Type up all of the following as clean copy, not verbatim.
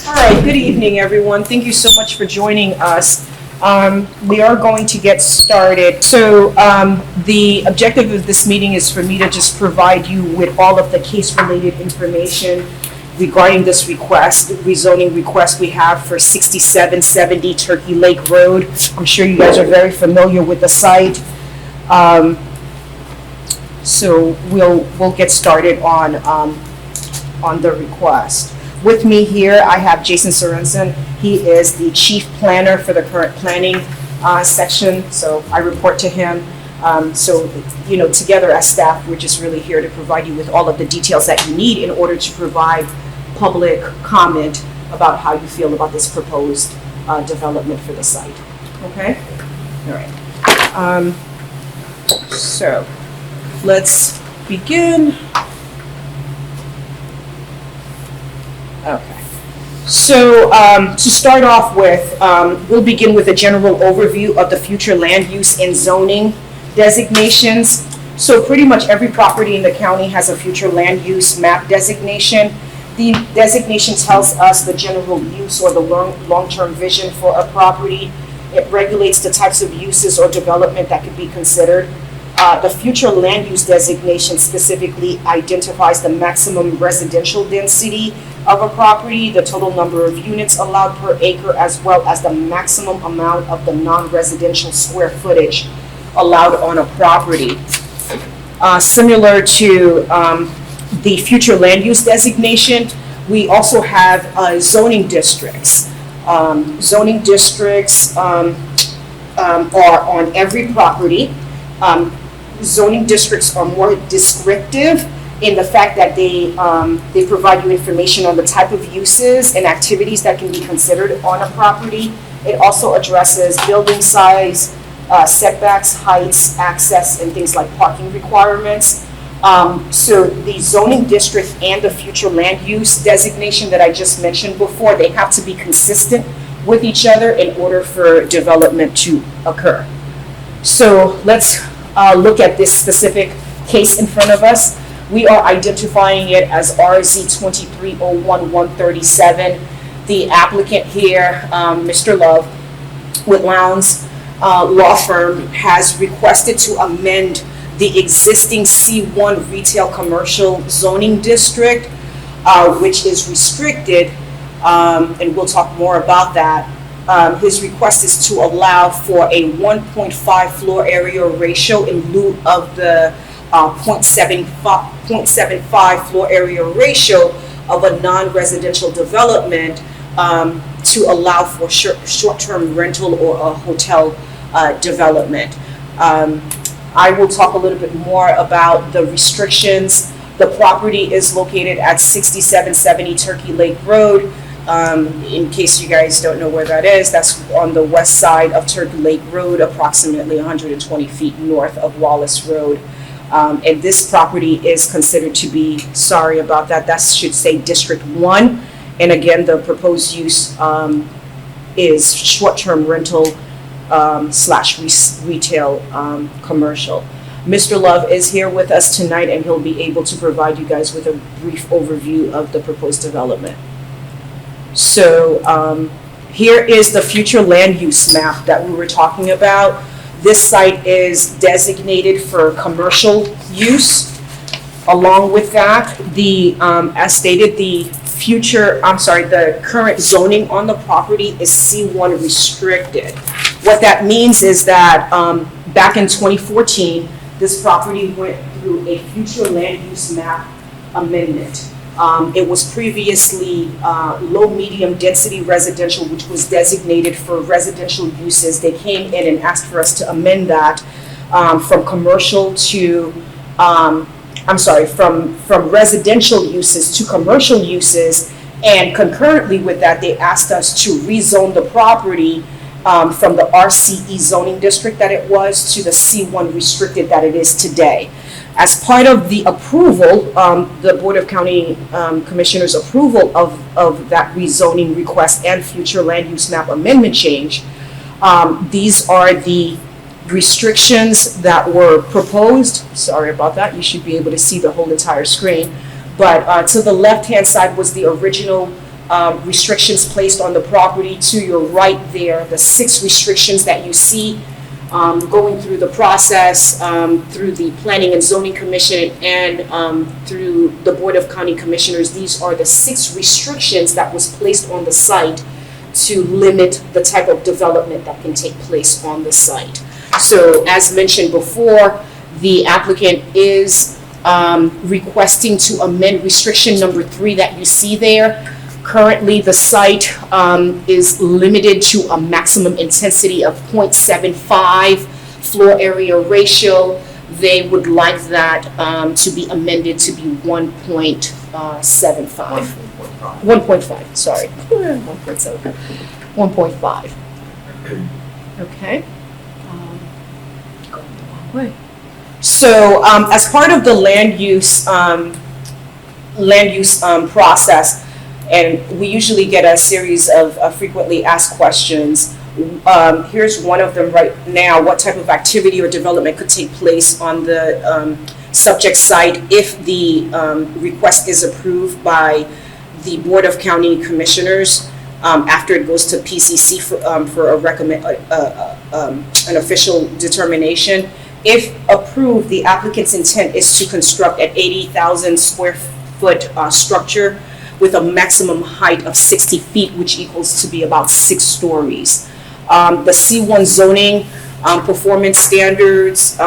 All right, good evening, everyone. Thank you so much for joining us. We are going to get started. So the objective of this meeting is for me to just provide you with all of the case-related information regarding this request, the rezoning request we have for 6770 Turkey Lake Road. I'm sure you guys are very familiar with the site. So we'll get started on the request. With me here, I have Jason Sorensen. He is the chief planner for the current planning section, so I report to him. Together as staff, we're just really here to provide you with all of the details that you need in order to provide public comment about how you feel about this proposed development for the site. Okay? All right. So let's begin. Okay. So to start off with, we'll begin with a general overview of the future land use and zoning designations. So pretty much every property in the county has a future land use map designation. The designation tells us the general use or the long-term vision for a property. It regulates the types of uses or development that could be considered. The future land use designation specifically identifies the maximum residential density of a property, the total number of units allowed per acre, as well as the maximum amount of the non-residential square footage allowed on a property. Similar to the future land use designation, we also have zoning districts. Zoning districts are on every property. Zoning districts are more descriptive in the fact that they provide you information on the type of uses and activities that can be considered on a property. It also addresses building size, setbacks, heights, access, and things like parking requirements. So the zoning district and the future land use designation that I just mentioned before, they have to be consistent with each other in order for development to occur. So let's look at this specific case in front of us. We are identifying it as RZ 2301-137. The applicant here, Mr. Love, with Lowndes Law Firm, has requested to amend the existing C1 retail commercial zoning district, which is restricted, and we'll talk more about that. His request is to allow for a 1.5 floor area ratio in lieu of the 0.75 floor area ratio of a non-residential development to allow for short-term rental or a hotel development. I will talk a little bit more about the restrictions. The property is located at 6770 Turkey Lake Road. In case you guys don't know where that is, that's on the west side of Turkey Lake Road, approximately 120 feet north of Wallace Road. And this property is considered to be, sorry about that, that should say District 1. And again, the proposed use is short-term rental / retail commercial. Mr. Love is here with us tonight, and he'll be able to provide you guys with a brief overview of the proposed development. So here is the future land use map that we were talking about. This site is designated for commercial use. Along with that, as stated, the current zoning on the property is C1 restricted. What that means is that back in 2014, this property went through a future land use map amendment. It was previously low-medium density residential, which was designated for residential uses. They came in and asked for us to amend that from commercial to, from residential uses to commercial uses. And concurrently with that, they asked us to rezone the property from the RCE zoning district that it was to the C1 restricted that it is today. As part of the approval, the Board of County Commissioners' approval of that rezoning request and future land use map amendment change, these are the restrictions that were proposed. Sorry about that. You should be able to see the whole entire screen. But to the left-hand side was the original restrictions placed on the property. To your right there, the 6 restrictions that you see going through the process, through the Planning and Zoning Commission and through the Board of County Commissioners. These are the 6 restrictions that was placed on the site to limit the type of development that can take place on the site. So as mentioned before, the applicant is requesting to amend restriction number 3 that you see there. Currently, the site is limited to a maximum intensity of 0.75 floor area ratio. They would like that to be amended to be 1.75. 1.5, sorry. 1.7. 1.5. Okay. Going the wrong way. So as part of the land use process, and we usually get a series of frequently asked questions. Here's one of them right now. What type of activity or development could take place on the subject site if the request is approved by the Board of County Commissioners after it goes to PCC for an official determination? If approved, the applicant's intent is to construct an 80,000 square foot structure with a maximum height of 60 feet, which equals to be about 6 stories. The C1 zoning performance standards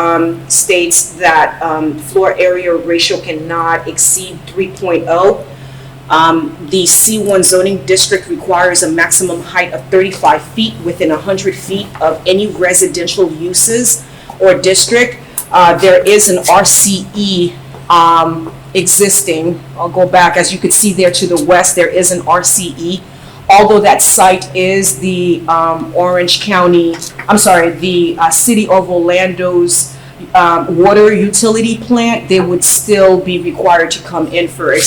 states that floor area ratio cannot exceed 3.0. The C1 zoning district requires a maximum height of 35 feet within 100 feet of any residential uses or district. There is an RCE existing. I'll go back. As you can see there to the west, there is an RCE. Although that site is the City of Orlando's water utility plant, they would still be required to come in for a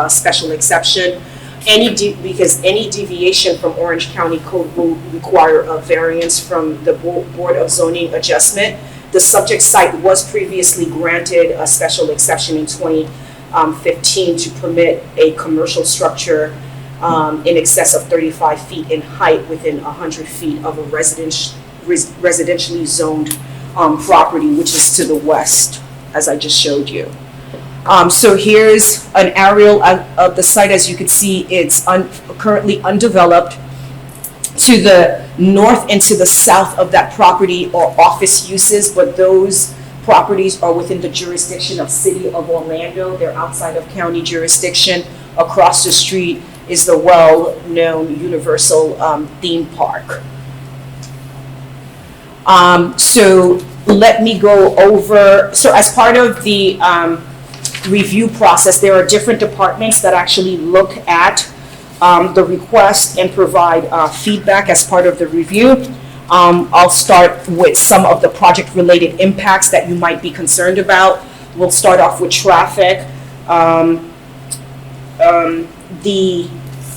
special exception. Because any deviation from Orange County Code will require a variance from the Board of Zoning Adjustment. The subject site was previously granted a special exception in 2015 to permit a commercial structure in excess of 35 feet in height within 100 feet of a residentially zoned property, which is to the west, as I just showed you. So here's an aerial of the site. As you can see, it's currently undeveloped. To the north and to the south of that property are office uses, but those properties are within the jurisdiction of City of Orlando. They're outside of county jurisdiction. Across the street is the well-known Universal theme park. So let me go over, so as part of the review process, there are different departments that actually look at the request and provide feedback as part of the review. I'll start with some of the project-related impacts that you might be concerned about. We'll start off with traffic. The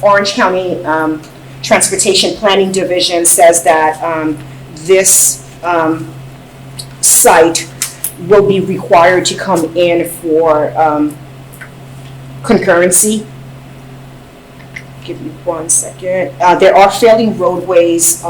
Orange County Transportation Planning Division says that this site will be required to come in for concurrency. Give me 1 second. There are failing roadways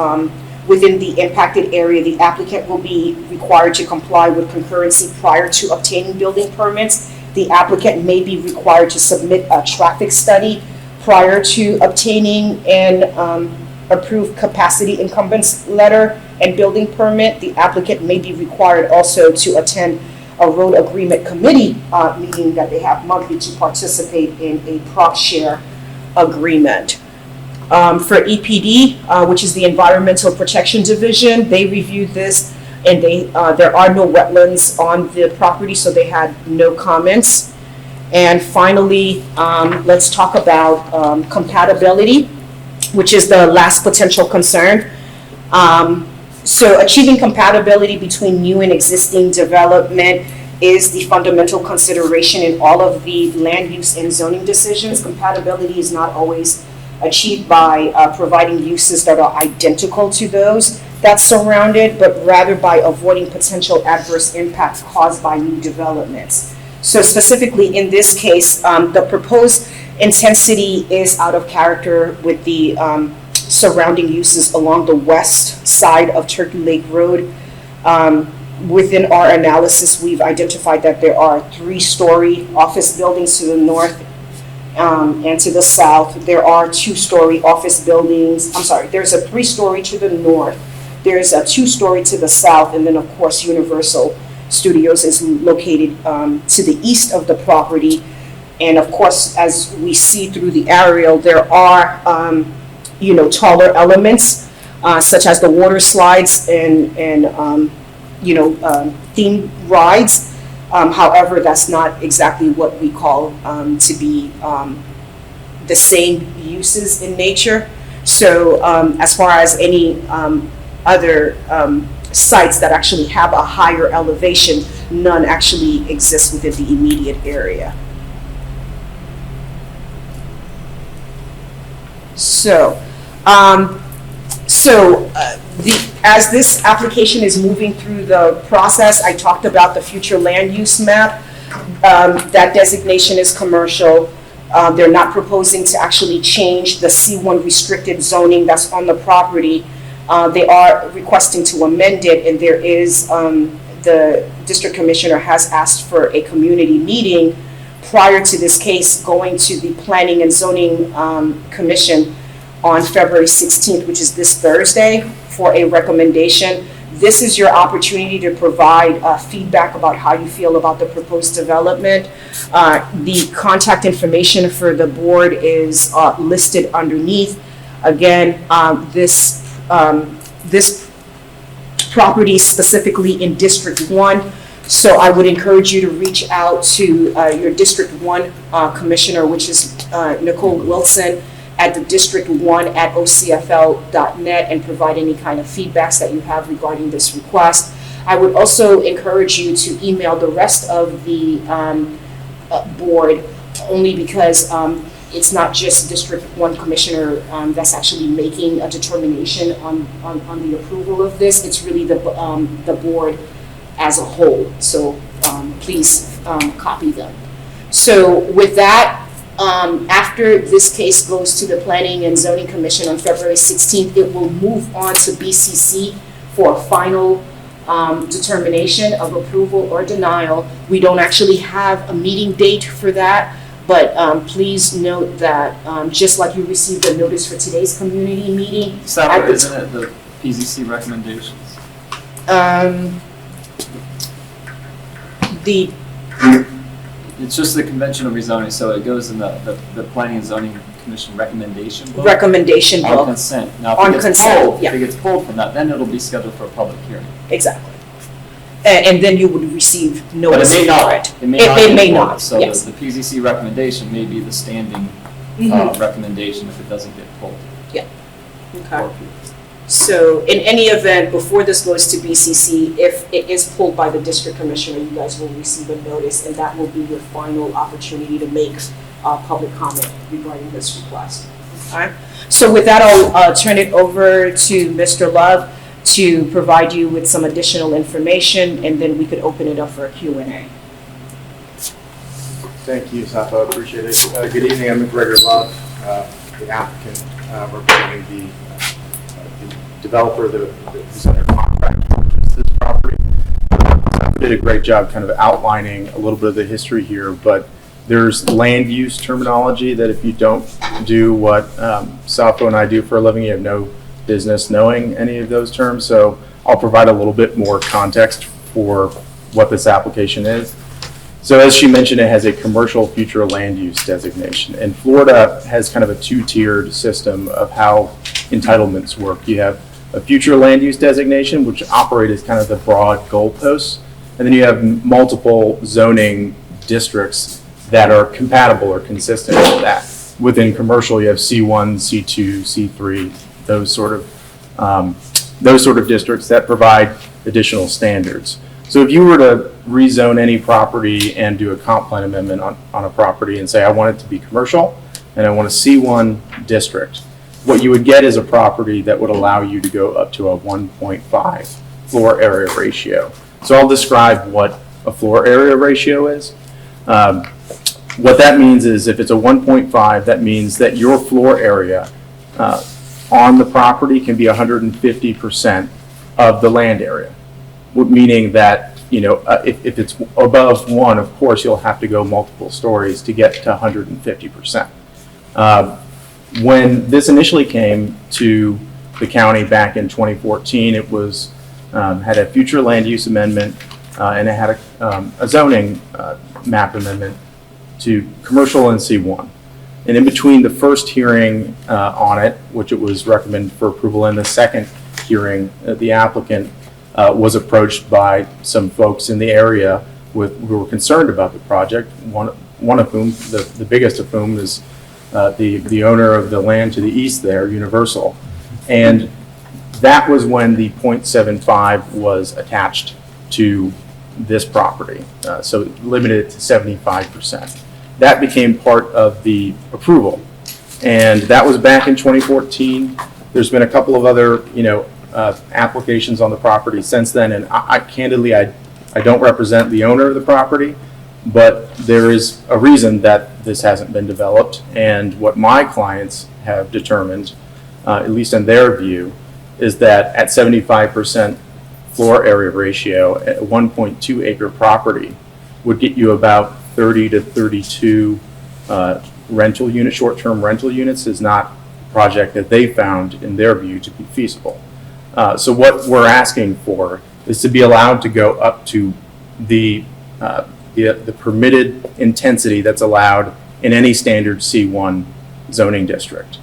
within the impacted area. The applicant will be required to comply with concurrency prior to obtaining building permits. The applicant may be required to submit a traffic study prior to obtaining an approved capacity incumbents letter and building permit. The applicant may be required also to attend a road agreement committee meeting that they have monthly to participate in a prop share agreement. For EPD, which is the Environmental Protection Division, they reviewed this and there are no wetlands on the property, so they had no comments. And finally, let's talk about compatibility, which is the last potential concern. So achieving compatibility between new and existing development is the fundamental consideration in all of the land use and zoning decisions. Compatibility is not always achieved by providing uses that are identical to those that surround it, but rather by avoiding potential adverse impacts caused by new developments. So specifically in this case, the proposed Intensity is out of character with the surrounding uses along the west side of Turkey Lake Road. Within our analysis, we've identified that there are 3-story office buildings to the north and to the south. There are 2-story office buildings. I'm sorry, there's a 3-story to the north. There's a 2-story to the south, and then of course Universal Studios is located to the east of the property. And of course, as we see through the aerial, there are taller elements such as the water slides and themed rides. However, that's not exactly what we call to be the same uses in nature. So as far as any other sites that actually have a higher elevation, none actually exist within the immediate area. As this application is moving through the process, I talked about the future land use map. That designation is commercial. They're not proposing to actually change the C1 restricted zoning that's on the property. They are requesting to amend it, and there is, the district commissioner has asked for a community meeting prior to this case going to the Planning and Zoning Commission on February 16th, which is this Thursday, for a recommendation. This is your opportunity to provide feedback about how you feel about the proposed development. The contact information for the board is listed underneath. Again, this property specifically in District 1. So I would encourage you to reach out to your District 1 commissioner, which is Nicole Wilson, at the district1@ocfl.net, and provide any kind of feedbacks that you have regarding this request. I would also encourage you to email the rest of the board, only because it's not just District 1 Commissioner that's actually making a determination on the approval of this. It's really the board as a whole. So please copy them. So with that, after this case goes to the Planning and Zoning Commission on February 16th, it will move on to BCC for a final determination of approval or denial. We don't actually have a meeting date for that, but please note that just like you received a notice for today's community meeting. Isn't it the PZC recommendations? It's just the conventional rezoning, so it goes in the Planning and Zoning Commission recommendation book. Recommendation book. On consent. Now, On consent, yeah. If it gets pulled from that, then it'll be scheduled for a public hearing. Exactly. And then you would receive notice. But it may not. It may not. So yes. the PZC recommendation may be the standing recommendation if it doesn't get pulled. Yeah. Okay. So in any event, before this goes to BCC, if it is pulled by the district commissioner, you guys will receive a notice, and that will be your final opportunity to make public comment regarding this request. All right. So with that, I'll turn it over to Mr. Love to provide you with some additional information, and then we could open it up for a Q&A. Thank you, Safa. I appreciate it. Good evening. I'm McGregor Love, the applicant representing the developer who's under contract to purchase this property. Safa did a great job kind of outlining a little bit of the history here, but there's land use terminology that if you don't do what Safa and I do for a living, you have no business knowing any of those terms. So I'll provide a little bit more context for what this application is. So as she mentioned, it has a commercial future land use designation. And Florida has kind of a two-tiered system of how entitlements work. You have a future land use designation, which operate as kind of the broad goalposts. And then you have multiple zoning districts that are compatible or consistent with that. Within commercial, you have C1, C2, C3, those sort of districts that provide additional standards. So if you were to rezone any property and do a comp plan amendment on a property and say, I want it to be commercial and I want a C1 district, what you would get is a property that would allow you to go up to a 1.5 floor area ratio. So I'll describe what a floor area ratio is. What that means is if it's a 1.5, that means that your floor area on the property can be 150% of the land area, meaning that, if it's above 1, of course, you'll have to go multiple stories to get to 150%. When this initially came to the county back in 2014, it was had a future land use amendment and it had a zoning map amendment to commercial and C1. And in between the first hearing on it, which it was recommended for approval, and the second hearing, the applicant was approached by some folks in the area who were concerned about the project. One of whom, the biggest of whom, is the owner of the land to the east there, Universal. And that was when the .75 was attached to this property, so limited to 75%. That became part of the approval, and that was back in 2014. There's been a couple of other, applications on the property since then, and candidly, I don't represent the owner of the property, but there is a reason that this hasn't been developed, and what my clients have determined, at least in their view, is that at 75% floor area ratio, a 1.2 acre property would get you about 30 to 32 rental units, short-term rental units, is not a project that they found, in their view, to be feasible. So what we're asking for is to be allowed to go up to the permitted intensity that's allowed in any standard C1 zoning district,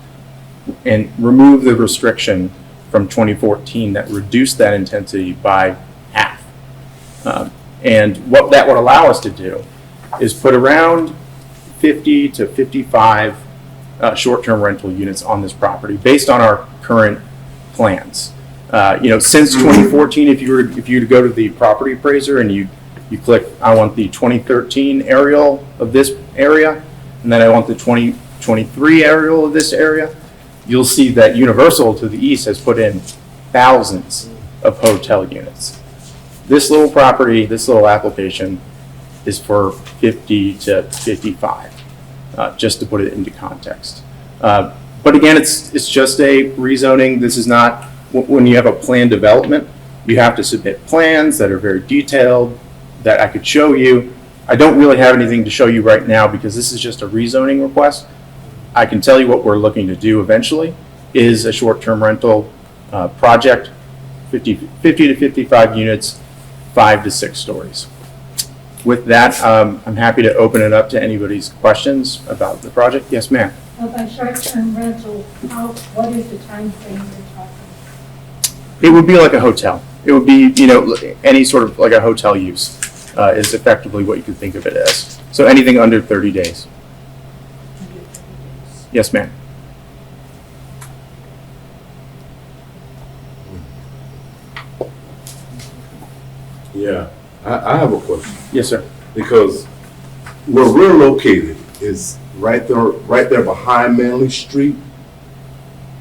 and remove the restriction from 2014 that reduced that intensity by half. And what that would allow us to do is put around 50 to 55 short-term rental units on this property based on our current plans. Since 2014, if you were to go to the property appraiser and you click, I want the 2013 aerial of this area, and then I want the 2023 aerial of this area, you'll see that Universal to the east has put in thousands of hotel units. This little property, this little application is for 50 to 55, just to put it into context. But again, it's just a rezoning. This is not, when you have a planned development, you have to submit plans that are very detailed that I could show you. I don't really have anything to show you right now because this is just a rezoning request. I can tell you what we're looking to do eventually is a short-term rental project, 50 to 55 units, 5 to 6 stories. With that, I'm happy to open it up to anybody's questions about the project. Yes, ma'am. By short-term rental, what is the time frame you're talking? It would be like a hotel. It would be, any sort of like a hotel use is effectively what you could think of it as. So anything under 30 days. Yes, ma'am. Yeah, I have a question. Yes, sir. Because where we're located is right there behind Manley Street.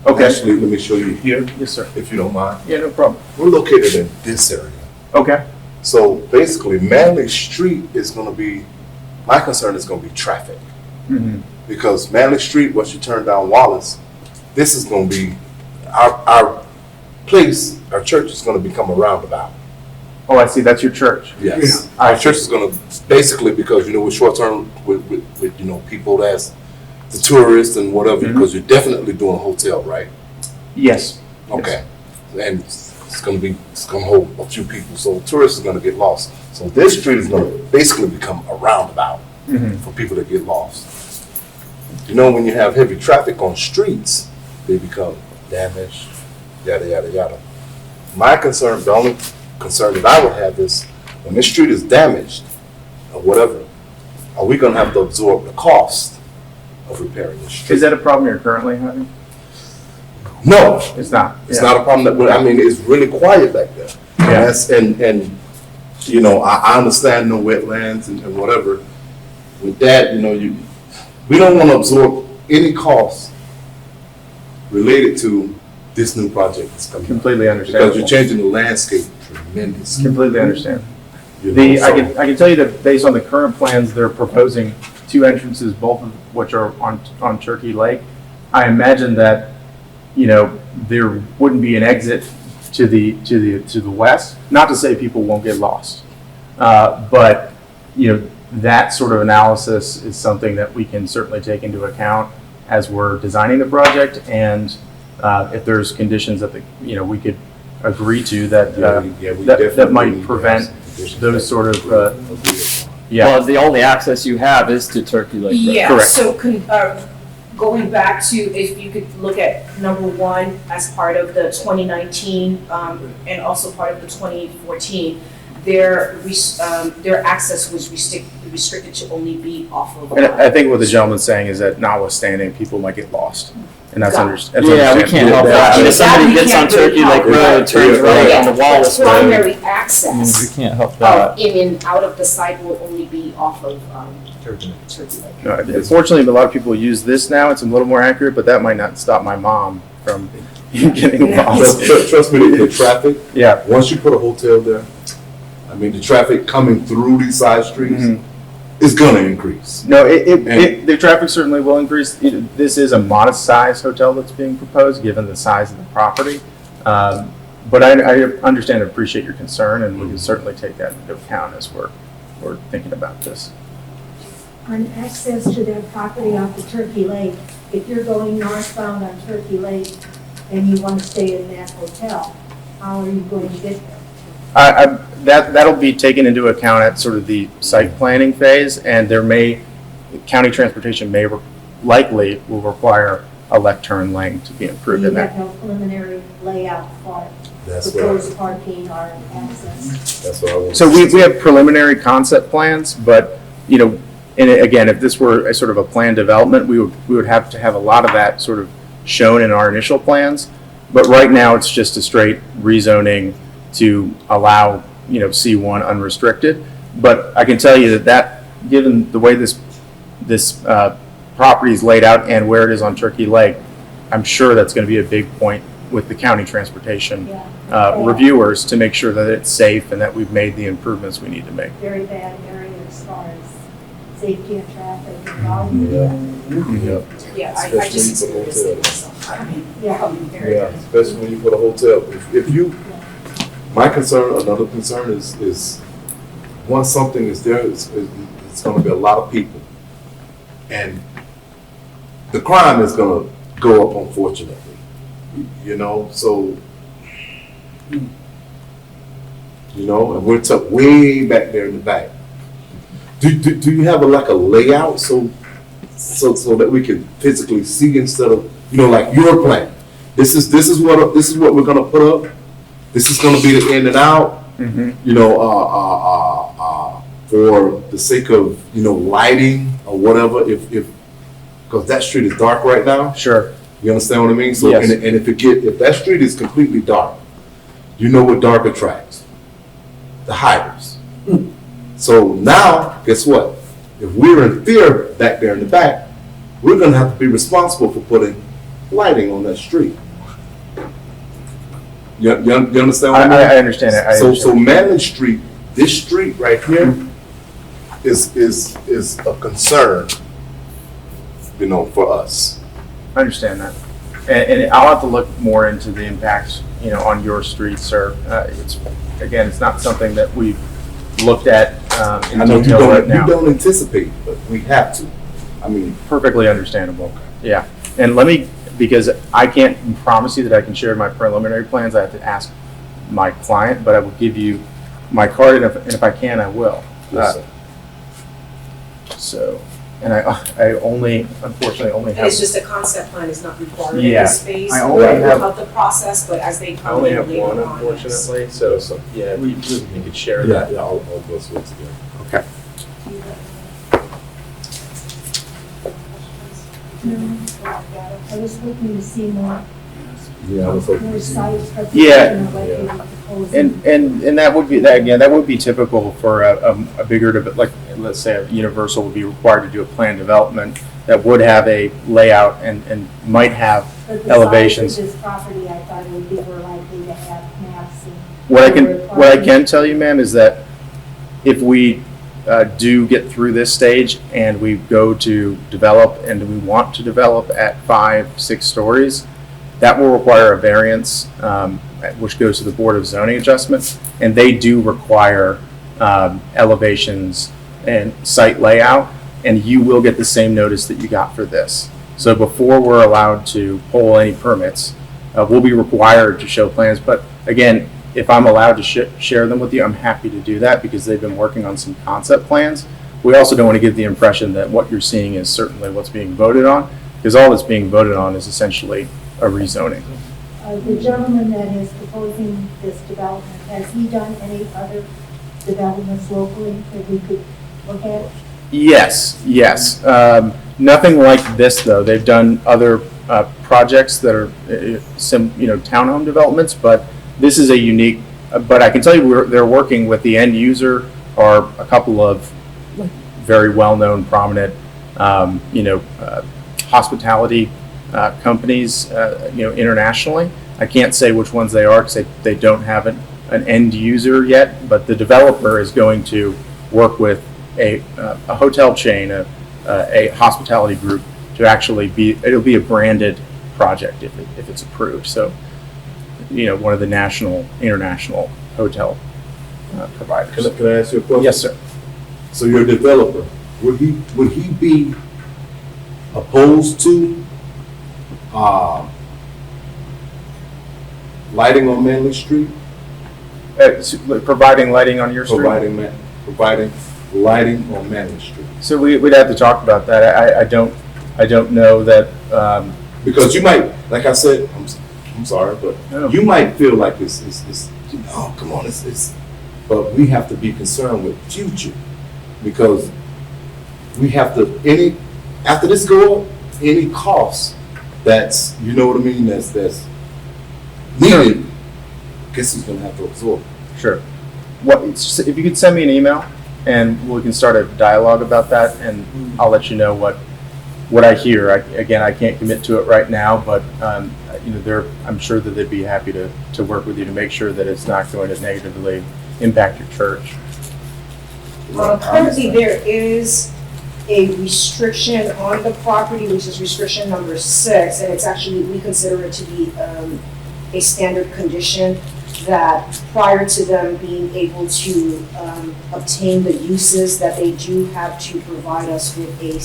Okay. Actually, let me show you here, Yes, sir. if you don't mind. Yeah, no problem. We're located in this area. Okay. So basically, Manley Street is going to be, my concern is going to be traffic. Mm-hmm. Because Manley Street, once you turn down Wallace, this is going to be, our place, our church is going to become a roundabout. Oh, I see. That's your church. Yes. Yeah. Our church is going to, basically, because, with short term, with people that's the tourists and whatever, Mhm. because you're definitely doing a hotel, right? Yes. Okay. And it's going to hold a few people, so tourists are going to get lost. So this street is going to basically become a roundabout Mm-hmm. for people to get lost. When you have heavy traffic on streets, they become damaged, yada, yada, yada. My concern, the only concern that I would have is when this street is damaged or whatever, are we going to have to absorb the cost of repairing this street? Is that a problem you're currently having? No, It's not. it's not a problem it's really quiet back there. Yeah. I understand no wetlands and whatever. With that, we don't want to absorb any costs related to this new project that's coming up. Completely Because understandable. you're changing the landscape tremendously. Completely understand. You know, I can tell you that based on the current plans, they're proposing 2 entrances, both of which are on Turkey Lake. I imagine that, there wouldn't be an exit to the west. Not to say people won't get lost, but that sort of analysis is something that we can certainly take into account as we're designing the project, and if there's conditions that we could agree to that that might prevent those sort of Well, the only access you have is to Turkey Lake Road. Yeah, Correct. so going back to, if you could look at number 1 as part of the 2019 and also part of the 2014, their access was restricted to only be off of. And I think what the gentleman's saying is that notwithstanding, people might get lost, and that's Got it. understandable. Yeah, we can't help that. I mean, if somebody gets on Turkey Lake Road, turns right on the Wallace The Road, primary we access can't help that. in and out of the site will only be off of Turkey Lake. Unfortunately, a lot of people use this now. It's a little more accurate, but that might not stop my mom from getting lost. Trust me, the traffic, Yeah. once you put a hotel there, I mean, the traffic coming through these side streets Mhm. is gonna increase. No, the traffic certainly will increase. This is a modest-sized hotel that's being proposed, given the size of the property. But I understand and appreciate your concern, and we can certainly take that into account as we're thinking about this. On access to that property off the Turkey Lake, if you're going northbound on Turkey Lake and you want to stay in that hotel, how are you going to get there? That'll be taken into account at sort of the site planning phase, and county transportation likely will require a left turn lane to be improved You in have that. no preliminary layout for That's what, proposed parking or access. that's what I want. So we have preliminary concept plans, but, and again, if this were a sort of a planned development, we would have to have a lot of that sort of shown in our initial plans. But right now, it's just a straight rezoning to allow, C1 unrestricted. But I can tell you that given the way this property is laid out and where it is on Turkey Lake, I'm sure that's going to be a big point with the county transportation Yeah. reviewers to make sure that it's safe and that we've made the improvements we need to make. Very bad area as far as safety and traffic and volume. Yeah, Yeah, I Especially just for experienced it hotels. myself. I mean, Yeah. very yeah, especially when you put a hotel. If you, my concern, another concern is once something is there, it's gonna be a lot of people. And the crime is gonna go up, unfortunately, so, and we're tucked way back there in the back. Do you have like a layout so that we can physically see instead of, like your plan? This is what we're gonna put up. This is gonna be the in and out, for the sake of, lighting or whatever, because that street is dark right now. Sure. You understand what I mean? So, Yes. and if that street is completely dark, what dark attracts? The hiders. So now, guess what? If we're in fear back there in the back, we're gonna have to be responsible for putting lighting on that street. You understand what I mean? I understand it. So Manley Street, this street right here, is a concern, for us. I understand that. And I'll have to look more into the impacts, on your street, sir. It's not something that we've looked at in I know you detail right now. don't anticipate, but we have to. I mean, Perfectly understandable. Yeah. And because I can't promise you that I can share my preliminary plans, I have to ask my client, but I will give you my card, and if I can, I will. yes, sir. So, and I unfortunately only And have. it's just a concept plan is not required in Yeah. this phase. I only have- Of the process, but as they I come only in have later one, on. yes. unfortunately, so, yeah, we could share that. Yeah, I'll go through it together. Okay. I was looking to see more Yeah, I was hoping. more sites. Yeah. What they were proposing. And that would be, that would be typical for a bigger, like, let's say a Universal would be required to do a planned development that would have a layout and might have But the elevations. size of this property, I thought would be more likely to have maps and. What I can tell you, ma'am, is that if we do get through this stage and we go to develop and we want to develop at 5-6 stories, that will require a variance, which goes to the Board of Zoning Adjustments, and they do require elevations and site layout, and you will get the same notice that you got for this. So before we're allowed to pull any permits, we'll be required to show plans, but again, if I'm allowed to share them with you, I'm happy to do that because they've been working on some concept plans. We also don't want to give the impression that what you're seeing is certainly what's being voted on, because all that's being voted on is essentially a rezoning. The gentleman that is proposing this development, has he done any other developments locally that we could look at? Yes. Nothing like this though. They've done other projects that are townhome developments, but this is a unique. But I can tell you, they're working with the end user or a couple of very well-known, prominent, hospitality companies, internationally. I can't say which ones they are because they don't have an end user yet, but the developer is going to work with a hotel chain, a hospitality group to actually it'll be a branded project if it's approved. So, one of the international hotel providers. Can I ask you a question? Yes, sir. So you're a developer. Would he be opposed to lighting on Manley Street? Providing lighting on your street? Providing lighting on Manley Street. So we'd have to talk about that. I don't know that. Because you might, like I said, I'm sorry, but No. you might feel like it's oh, come on, it's, but we have to be concerned with future, because we have to, after this go up, any cost that's, you know what I mean, that's needed, guess who's gonna have to absorb. Sure. If you could send me an email and we can start a dialogue about that, and I'll let you know what I hear. I can't commit to it right now, but I'm sure that they'd be happy to work with you to make sure that it's not going to negatively impact your church. Currently, there is a restriction on the property, which is restriction number 6, and it's actually, we consider it to be a standard condition that prior to them being able to obtain the uses, that they do have to provide us with a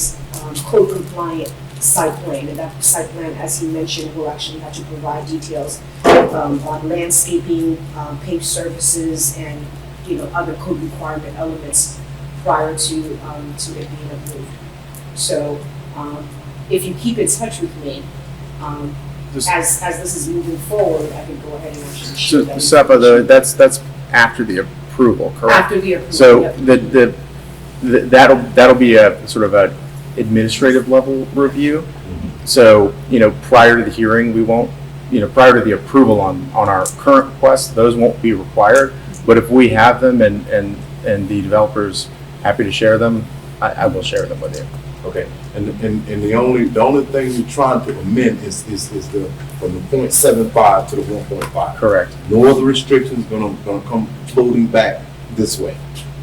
code compliant site plan. And that site plan, as he mentioned, will actually have to provide details on landscaping, paved surfaces, and other code requirement elements prior to it being approved. So if you keep in touch with me, as this is moving forward, I can go ahead and actually share So, that. SEPA, though, that's after the approval, correct? After the approval, So yep. that'll be a sort of a administrative level review. So, prior to the hearing, we won't, prior to the approval on our current request, those won't be required. But if we have them and the developer's happy to share them, I will share them with you. Okay, and the only thing you're trying to amend is the from the 0.75 to the 1.5. Correct. No other restrictions gonna come floating back this way.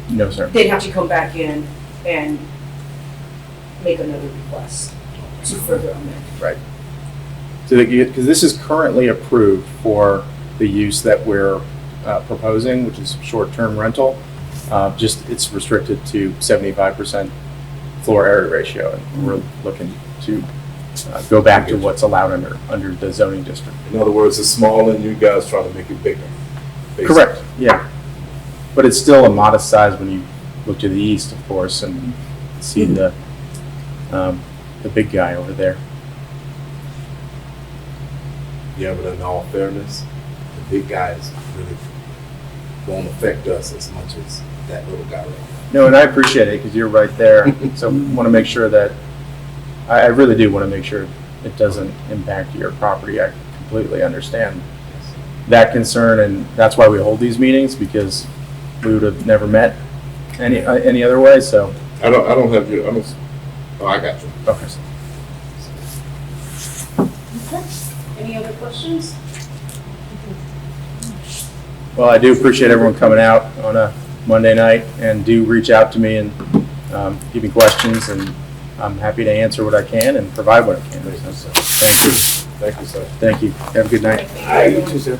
No, sir. They'd have to come back in and make another request to further amend. Right. So because this is currently approved for the use that we're proposing, which is short-term rental, just it's restricted to 75% floor area ratio, and we're looking to go back to what's allowed under the zoning district. In other words, it's small and you guys trying to make it bigger. basically. Correct, yeah. But it's still a modest size when you look to the east, of course, and see the big guy over there. Yeah, but in all fairness, the big guys really won't affect us as much as that little guy right now. No, and I appreciate it because you're right there. So want to make sure that, I really do want to make sure it doesn't impact your property. I completely understand that concern, and that's why we hold these meetings, because we would have never met any other way, so. I don't have your, I got you. Okay. Any other questions? Well, I do appreciate everyone coming out on a Monday night, and do reach out to me and give me questions, and I'm happy to answer what I can and provide what I can. Thank you, sir. Thank you. Thank you, sir. Thank you. Have a good night. You too, sir.